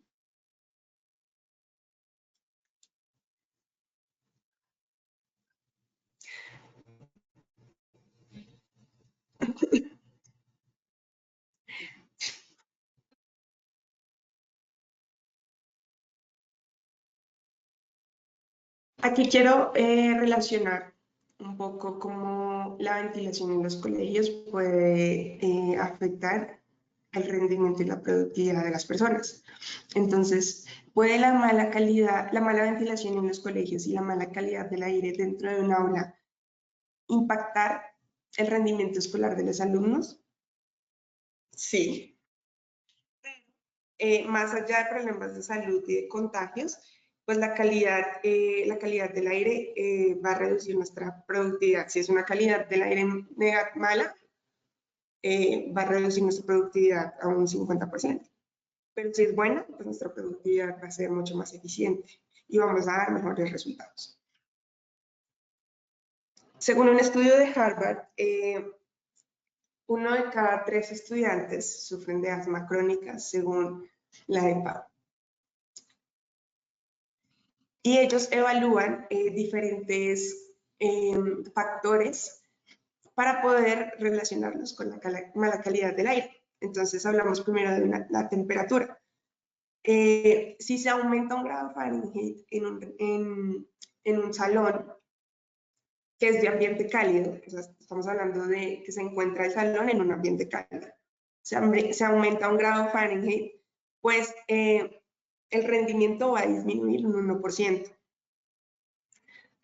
Aquí quiero relacionar un poco cómo la ventilación en los colegios puede afectar el rendimiento y la productividad de las personas. Entonces, puede la mala ventilación en los colegios y la mala calidad del aire dentro de un aula impactar el rendimiento escolar de los alumnos. Sí. Más allá de problemas de salud y de contagios, pues la calidad del aire va a reducir nuestra productividad. Si es una calidad del aire mala, va a reducir nuestra productividad a un 50%. Pero si es buena, pues nuestra productividad va a ser mucho más eficiente y vamos a dar mejores resultados. Según un estudio de Harvard, 1 de cada 3 estudiantes sufren de asma crónica, según la EPA. Y ellos evalúan diferentes factores para poder relacionarlos con la mala calidad del aire. Entonces hablamos primero de la temperatura. Si se aumenta 1 grado Fahrenheit en un salón que es de ambiente cálido, o sea, estamos hablando de que se encuentra el salón en un ambiente cálido, se aumenta 1 grado Fahrenheit, pues el rendimiento va a disminuir un 1%.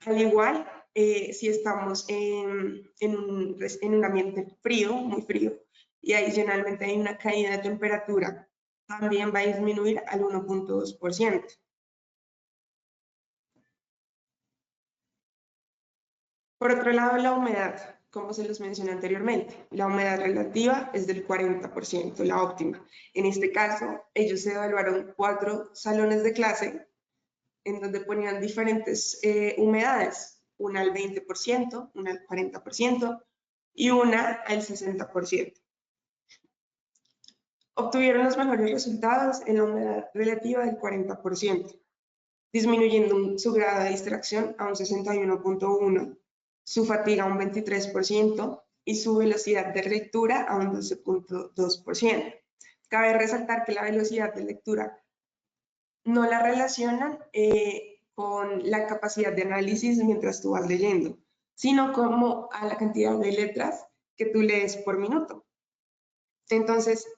Al igual, si estamos en un ambiente frío, muy frío, y adicionalmente hay una caída de temperatura, también va a disminuir al 1.2%. Por otro lado, la humedad, como se los mencioné anteriormente, la humedad relativa es del 40%, la óptima. En este caso, ellos evaluaron 4 salones de clase en donde ponían diferentes humedades, una al 20%, una al 40% y una al 60%. Obtuvieron los mejores resultados en la humedad relativa del 40%, disminuyendo su grado de distracción a un 61.1%, su fatiga a un 23% y su velocidad de lectura a un 12.2%. Cabe resaltar que la velocidad de lectura no la relacionan con la capacidad de análisis mientras tú vas leyendo, sino como a la cantidad de letras que tú lees por minuto. Entonces,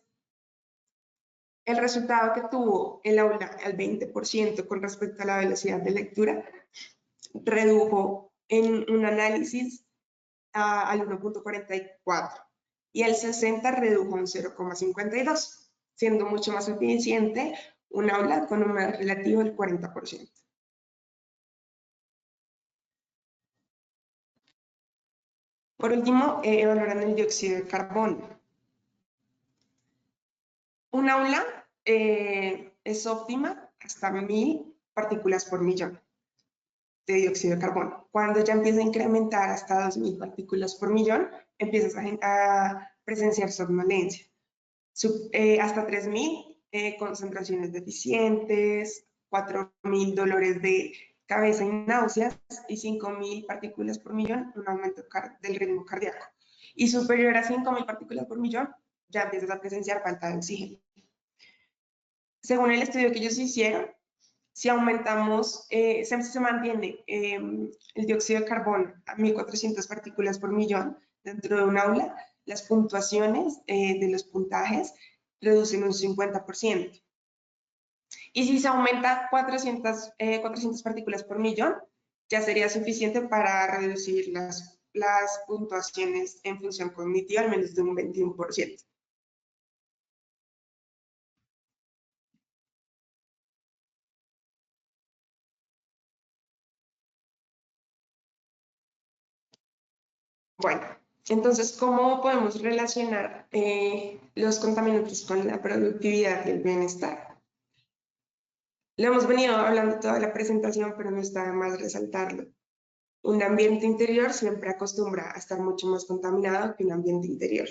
el resultado que tuvo el aula al 20% con respecto a la velocidad de lectura redujo en un análisis al 1.44 y el 60 redujo un 0.52, siendo mucho más eficiente un aula con un humedad relativo del 40%. Por último, evaluaron el dióxido de carbono. Un aula es óptima hasta 1000 partículas por millón de dióxido de carbono. Cuando ya empieza a incrementar hasta 2000 partículas por millón, empiezas a presenciar somnolencia. Hasta 3000 concentraciones deficientes, 4000 dolores de cabeza y náuseas, y 5000 partículas por millón, un aumento del ritmo cardíaco. Y superior a 5000 partículas por millón, ya empiezas a presenciar falta de oxígeno. Según el estudio que ellos hicieron, si aumentamos, se mantiene el dióxido de carbono a 1.400 partículas por millón dentro de un aula, las puntuaciones de los puntajes reducen un 50%. Y si se aumenta 400 partículas por millón, ya sería suficiente para reducir las puntuaciones en función cognitiva al menos de un 21%. Bueno, entonces, ¿cómo podemos relacionar los contaminantes con la productividad y el bienestar? Lo hemos venido hablando toda la presentación, pero no está de más resaltarlo. Un ambiente interior siempre acostumbra a estar mucho más contaminado que un ambiente interior.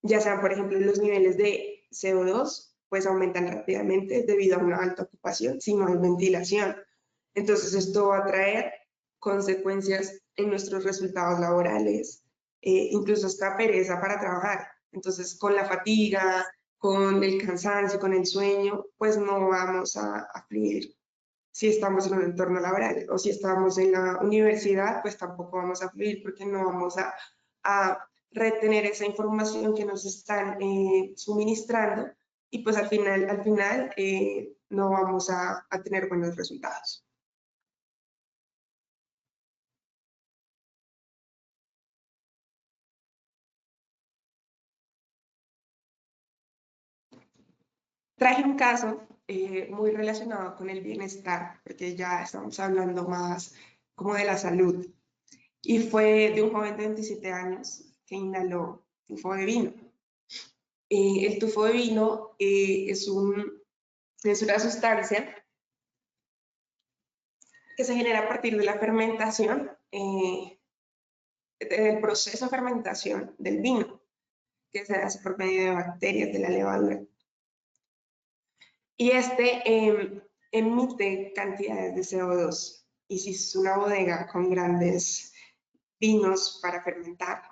Ya sean, por ejemplo, los niveles de CO2, pues aumentan rápidamente debido a una alta ocupación si no hay ventilación. Entonces, esto va a traer consecuencias en nuestros resultados laborales, incluso hasta pereza para trabajar. Entonces, con la fatiga, con el cansancio, con el sueño, pues no vamos a fluir si estamos en un entorno laboral, o si estamos en la universidad, pues tampoco vamos a fluir porque no vamos a retener esa información que nos están suministrando, y pues al final no vamos a tener buenos resultados. Traje un caso muy relacionado con el bienestar, porque ya estamos hablando más como de la salud, y fue de un joven de 27 años que inhaló tufo de vino. El tufo de vino es una sustancia que se genera a partir de la fermentación, del proceso de fermentación del vino, que se hace por medio de bacterias de la levadura. Y emite cantidades de CO2. Y si es una bodega con grandes vinos para fermentar,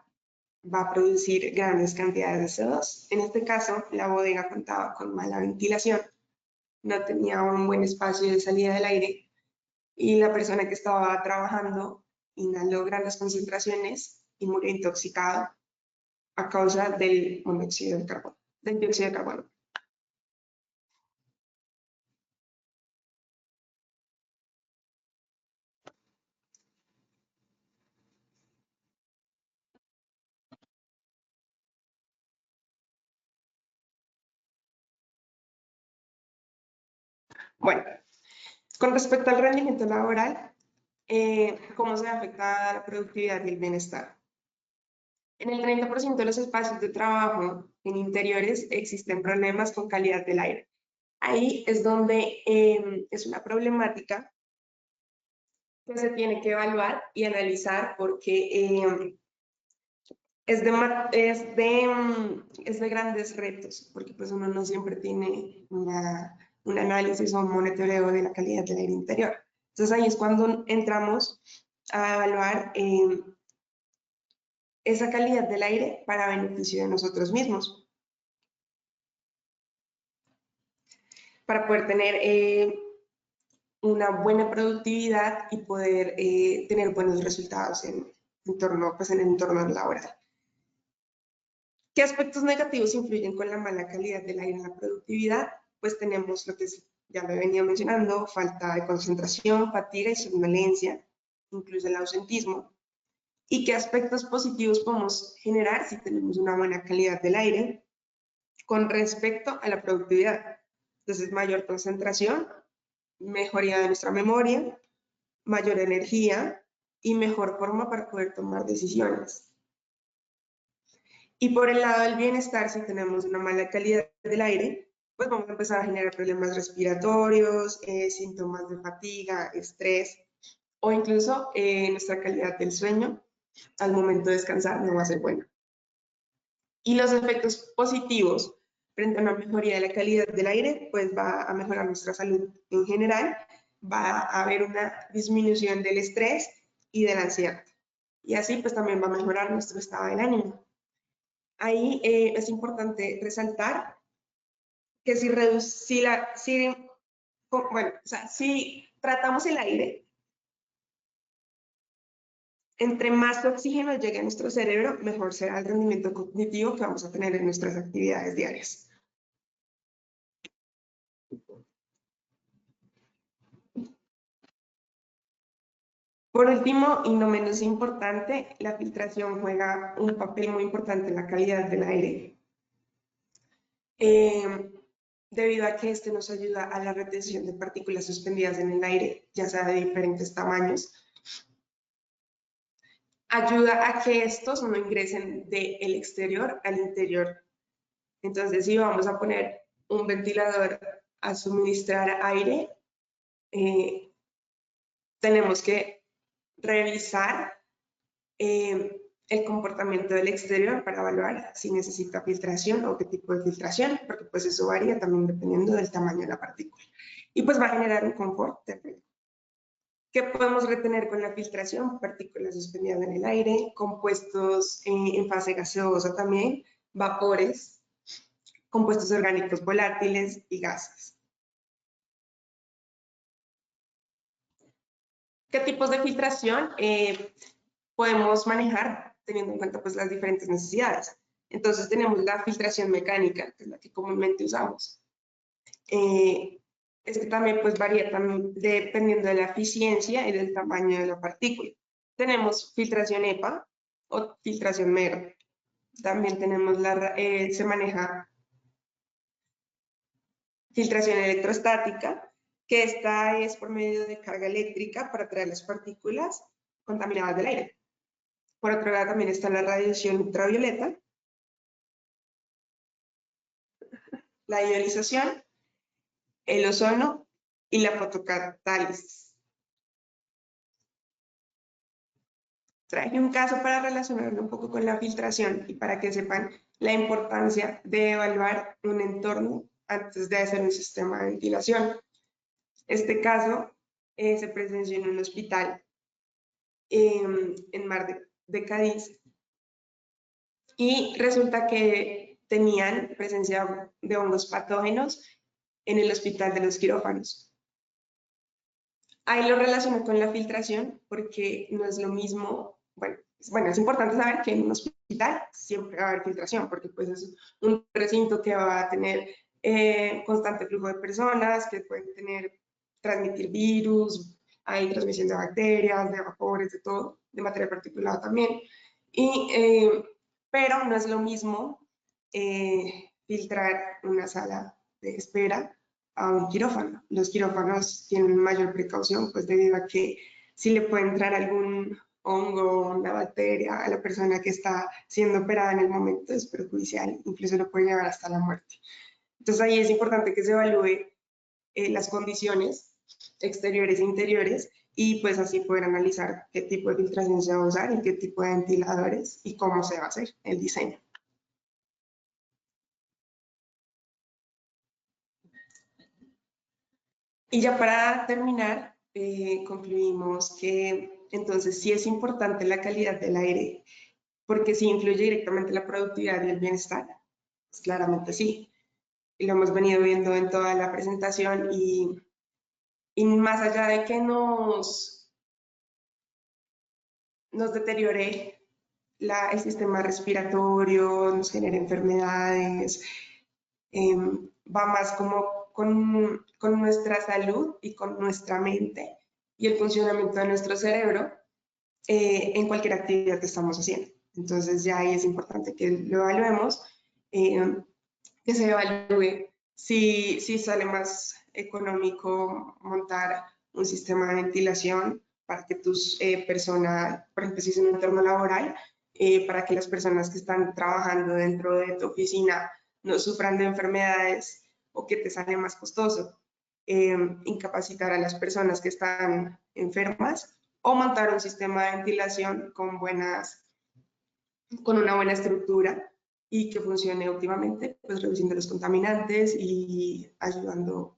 va a producir grandes cantidades de CO2. En este caso, la bodega contaba con mala ventilación, no tenía un buen espacio de salida del aire, y la persona que estaba trabajando inhaló grandes concentraciones y murió intoxicado a causa del monóxido de carbono, del dióxido de carbono. Bueno, con respecto al rendimiento laboral, ¿cómo se afecta a la productividad y el bienestar? En el 30% de los espacios de trabajo en interiores existen problemas con calidad del aire. Ahí es donde es una problemática que se tiene que evaluar y analizar, porque es de grandes retos, porque pues uno no siempre tiene un análisis o un monitoreo de la calidad del aire interior. Entonces ahí es cuando entramos a evaluar esa calidad del aire para beneficio de nosotros mismos, para poder tener una buena productividad y poder tener buenos resultados en el entorno laboral. ¿Qué aspectos negativos influyen con la mala calidad del aire en la productividad? Pues tenemos lo que ya me venía mencionando: falta de concentración, fatiga y somnolencia, incluso el ausentismo. ¿Y qué aspectos positivos podemos generar si tenemos una buena calidad del aire con respecto a la productividad? Entonces, mayor concentración, mejoría de nuestra memoria, mayor energía y mejor forma para poder tomar decisiones. Y por el lado del bienestar, si tenemos una mala calidad del aire, pues vamos a empezar a generar problemas respiratorios, síntomas de fatiga, estrés, o incluso nuestra calidad del sueño al momento de descansar no va a ser buena. Y los efectos positivos frente a una mejoría de la calidad del aire, pues va a mejorar nuestra salud en general, va a haber una disminución del estrés y de la ansiedad. Y así pues también va a mejorar nuestro estado del ánimo. Ahí es importante resaltar que si tratamos el aire, entre más oxígeno llegue a nuestro cerebro, mejor será el rendimiento cognitivo que vamos a tener en nuestras actividades diarias. Por último, y no menos importante, la filtración juega un papel muy importante en la calidad del aire, debido a que este nos ayuda a la retención de partículas suspendidas en el aire, ya sea de diferentes tamaños. Ayuda a que estos no ingresen del exterior al interior. Entonces, si vamos a poner un ventilador a suministrar aire, tenemos que revisar el comportamiento del exterior para evaluar si necesita filtración o qué tipo de filtración, porque pues eso varía también dependiendo del tamaño de la partícula. Y pues va a generar un confort térmico. ¿Qué podemos retener con la filtración? Partículas suspendidas en el aire, compuestos en fase gaseosa también, vapores, compuestos orgánicos volátiles y gases. ¿Qué tipos de filtración podemos manejar teniendo en cuenta pues las diferentes necesidades? Entonces tenemos la filtración mecánica, que es la que comúnmente usamos. Este también pues varía también dependiendo de la eficiencia y del tamaño de la partícula. Tenemos filtración EPA o filtración MER. También tenemos se maneja filtración electrostática, que esta es por medio de carga eléctrica para atraer las partículas contaminadas del aire. Por otro lado también está la radiación ultravioleta, la ionización, el ozono y la fotocatálisis. Traje un caso para relacionarlo un poco con la filtración y para que sepan la importancia de evaluar un entorno antes de hacer un sistema de ventilación. Este caso se presenció en un hospital en Mar de Cádiz y resulta que tenían presencia de hongos patógenos en el hospital de los quirófanos. Ahí lo relaciono con la filtración porque no es lo mismo, bueno, es importante saber que en un hospital siempre va a haber filtración porque pues es un recinto que va a tener constante flujo de personas, que pueden transmitir virus, hay transmisión de bacterias, de vapores, de todo, de materia particulada también. Pero no es lo mismo filtrar una sala de espera a un quirófano. Los quirófanos tienen mayor precaución, pues debido a que si le puede entrar algún hongo, una bacteria a la persona que está siendo operada en el momento es perjudicial, incluso lo puede llevar hasta la muerte. Entonces ahí es importante que se evalúe las condiciones exteriores e interiores y pues así poder analizar qué tipo de filtración se va a usar y qué tipo de ventiladores y cómo se va a hacer el diseño. Y ya para terminar, concluimos que entonces sí es importante la calidad del aire, porque sí influye directamente en la productividad y el bienestar. Pues claramente sí. Y lo hemos venido viendo en toda la presentación y más allá de que nos deteriore el sistema respiratorio, nos genere enfermedades, va más como con nuestra salud y con nuestra mente y el funcionamiento de nuestro cerebro en cualquier actividad que estamos haciendo. Entonces ya ahí es importante que lo evaluemos, que se evalúe si sale más económico montar un sistema de ventilación para que tus personas, por ejemplo, si es un entorno laboral, para que las personas que están trabajando dentro de tu oficina no sufran de enfermedades o que te sale más costoso. Incapacitar a las personas que están enfermas o montar un sistema de ventilación con una buena estructura y que funcione óptimamente, pues reduciendo los contaminantes y ayudando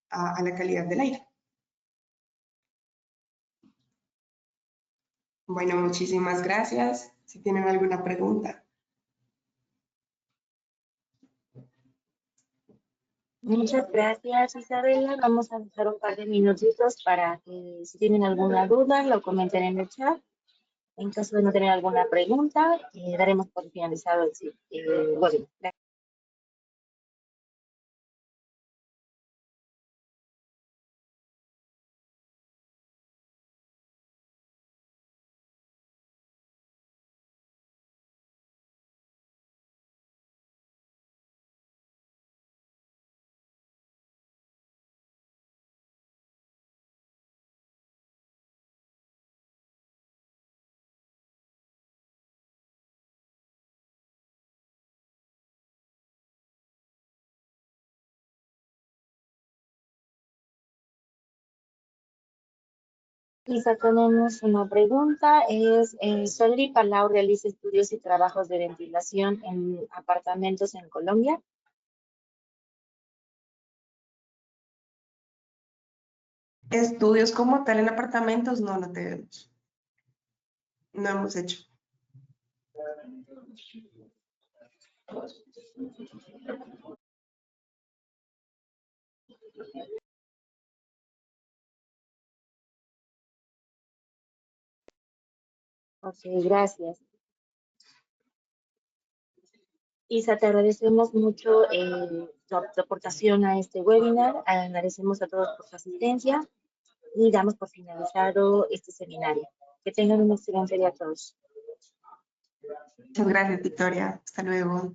a la calidad del aire. Bueno, muchísimas gracias. Si tienen alguna pregunta. Muchas gracias, Isabela. Vamos a dejar un par de minutitos para que si tienen alguna duda lo comenten en el chat. En caso de no tener alguna pregunta, daremos por finalizado el webinar. Quizá tenemos una pregunta, ¿Solri Palau realiza estudios y trabajos de ventilación en apartamentos en Colombia? Estudios como tal en apartamentos, no tenemos. No hemos hecho. Ok, gracias. Isa, te agradecemos mucho tu aportación a este webinar, agradecemos a todos por su asistencia y damos por finalizado este seminario. Que tengan un excelente día a todos. Muchas gracias, Victoria. Hasta luego.